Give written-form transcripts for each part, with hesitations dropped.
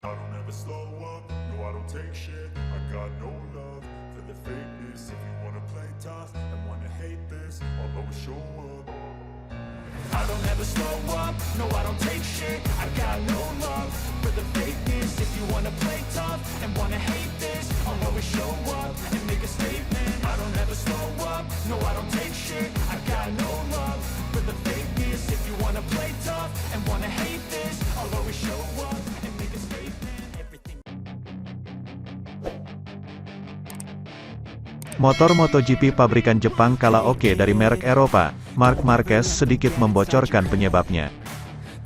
I don't ever slow up, no I don't take shit. I got no love for the fakeness. If you wanna play tough and wanna hate this, I'll always show up. I don't ever slow up, no I don't take shit. I got no love for the fakeness. If you wanna play tough and wanna hate this, I'll always show up and make a statement. I don't ever slow up, no I don't take shit. I got no love for the fakeness. If you wanna play tough and wanna hate this, I'll always show up and make a statement. Everything. Motor MotoGP pabrikan Jepang kalah oke dari merek Eropa. Marc Marquez sedikit membocorkan penyebabnya.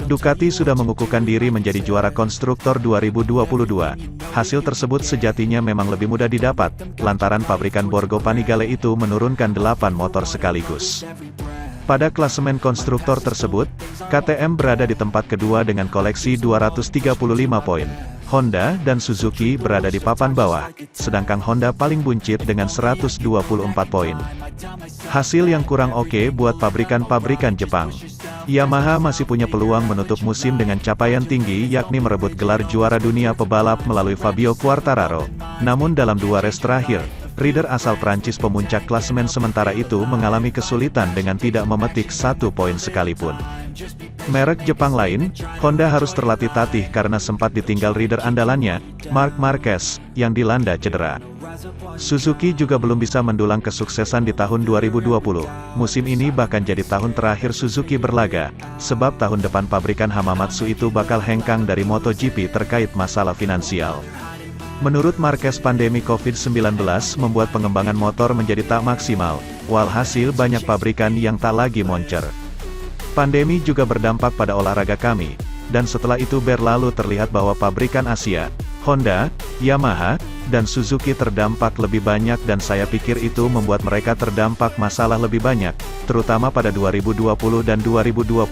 Ducati sudah mengukuhkan diri menjadi juara konstruktor 2022. Hasil tersebut sejatinya memang lebih mudah didapat, lantaran pabrikan Borgo Panigale itu menurunkan 8 motor sekaligus. Pada klasemen konstruktor tersebut, KTM berada di tempat kedua dengan koleksi 235 poin. Honda dan Suzuki berada di papan bawah, sedangkan Honda paling buncit dengan 124 poin. Hasil yang kurang oke buat pabrikan-pabrikan Jepang. Yamaha masih punya peluang menutup musim dengan capaian tinggi, yakni merebut gelar juara dunia pebalap melalui Fabio Quartararo. Namun dalam 2 race terakhir, rider asal Prancis pemuncak klasemen sementara itu mengalami kesulitan dengan tidak memetik 1 poin sekalipun. Merek Jepang lain, Honda harus terlatih-tatih karena sempat ditinggal rider andalannya, Marc Marquez, yang dilanda cedera. Suzuki juga belum bisa mendulang kesuksesan di tahun 2020. Musim ini bahkan jadi tahun terakhir Suzuki berlaga, sebab tahun depan pabrikan Hamamatsu itu bakal hengkang dari MotoGP terkait masalah finansial. Menurut Marquez, pandemi COVID-19 membuat pengembangan motor menjadi tak maksimal, walhasil banyak pabrikan yang tak lagi moncer. Pandemi juga berdampak pada olahraga kami, dan setelah itu berlalu terlihat bahwa pabrikan Asia, Honda, Yamaha, dan Suzuki terdampak lebih banyak dan saya pikir itu membuat mereka terdampak masalah lebih banyak, terutama pada 2020 dan 2021.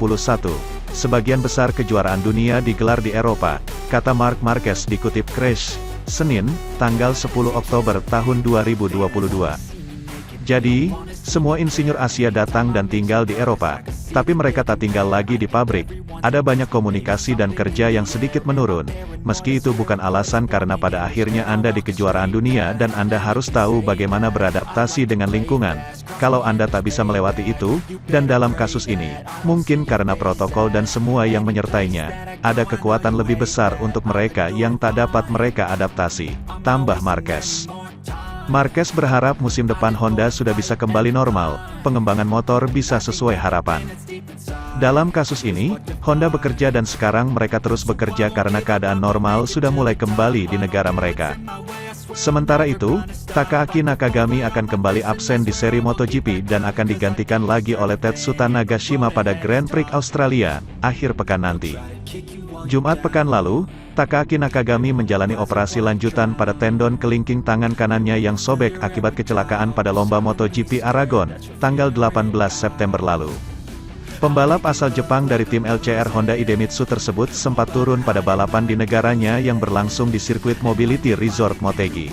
Sebagian besar kejuaraan dunia digelar di Eropa, kata Marc Marquez dikutip Crash, Senin, tanggal 10 Oktober tahun 2022. Jadi, semua insinyur Asia datang dan tinggal di Eropa, tapi mereka tak tinggal lagi di pabrik. Ada banyak komunikasi dan kerja yang sedikit menurun. Meski itu bukan alasan karena pada akhirnya Anda di kejuaraan dunia dan Anda harus tahu bagaimana beradaptasi dengan lingkungan. Kalau Anda tak bisa melewati itu, dan dalam kasus ini, mungkin karena protokol dan semua yang menyertainya, ada kekuatan lebih besar untuk mereka yang tak dapat mereka adaptasi, tambah Marquez. Marquez berharap musim depan Honda sudah bisa kembali normal, pengembangan motor bisa sesuai harapan. Dalam kasus ini, Honda bekerja dan sekarang mereka terus bekerja karena keadaan normal sudah mulai kembali di negara mereka. Sementara itu, Takaki Nakagami akan kembali absen di seri MotoGP dan akan digantikan lagi oleh Tetsuta Nagashima pada Grand Prix Australia, akhir pekan nanti. Jumat pekan lalu, Takaki Nakagami menjalani operasi lanjutan pada tendon kelingking tangan kanannya yang sobek akibat kecelakaan pada lomba MotoGP Aragon, tanggal 18 September lalu. Pembalap asal Jepang dari tim LCR Honda Idemitsu tersebut sempat turun pada balapan di negaranya yang berlangsung di sirkuit Mobility Resort Motegi.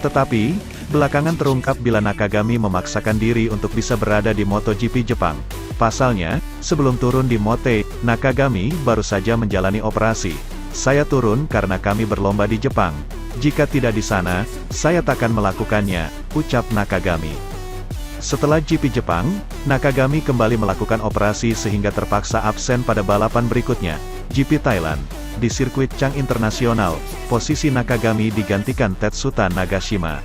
Tetapi, belakangan terungkap bila Nakagami memaksakan diri untuk bisa berada di MotoGP Jepang. Pasalnya, sebelum turun di Mote, Nakagami baru saja menjalani operasi. Saya turun karena kami berlomba di Jepang. Jika tidak di sana, saya takkan melakukannya, ucap Nakagami. Setelah GP Jepang, Nakagami kembali melakukan operasi sehingga terpaksa absen pada balapan berikutnya, GP Thailand. Di sirkuit Chang Internasional, posisi Nakagami digantikan Tetsuta Nagashima.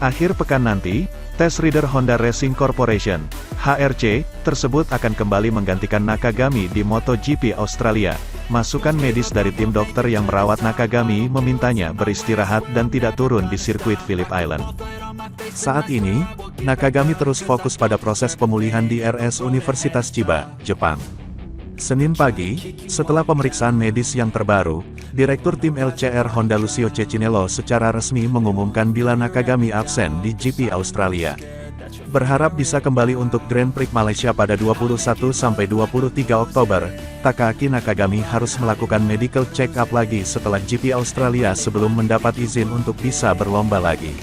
Akhir pekan nanti, Test Rider Honda Racing Corporation, HRC, tersebut akan kembali menggantikan Nakagami di MotoGP Australia. Masukan medis dari tim dokter yang merawat Nakagami memintanya beristirahat dan tidak turun di sirkuit Phillip Island. Saat ini, Nakagami terus fokus pada proses pemulihan di RS Universitas Chiba, Jepang. Senin pagi, setelah pemeriksaan medis yang terbaru, Direktur Tim LCR Honda Lucio Cecinello secara resmi mengumumkan bila Nakagami absen di GP Australia. Berharap bisa kembali untuk Grand Prix Malaysia pada 21-23 Oktober, Takaki Nakagami harus melakukan medical check-up lagi setelah GP Australia sebelum mendapat izin untuk bisa berlomba lagi.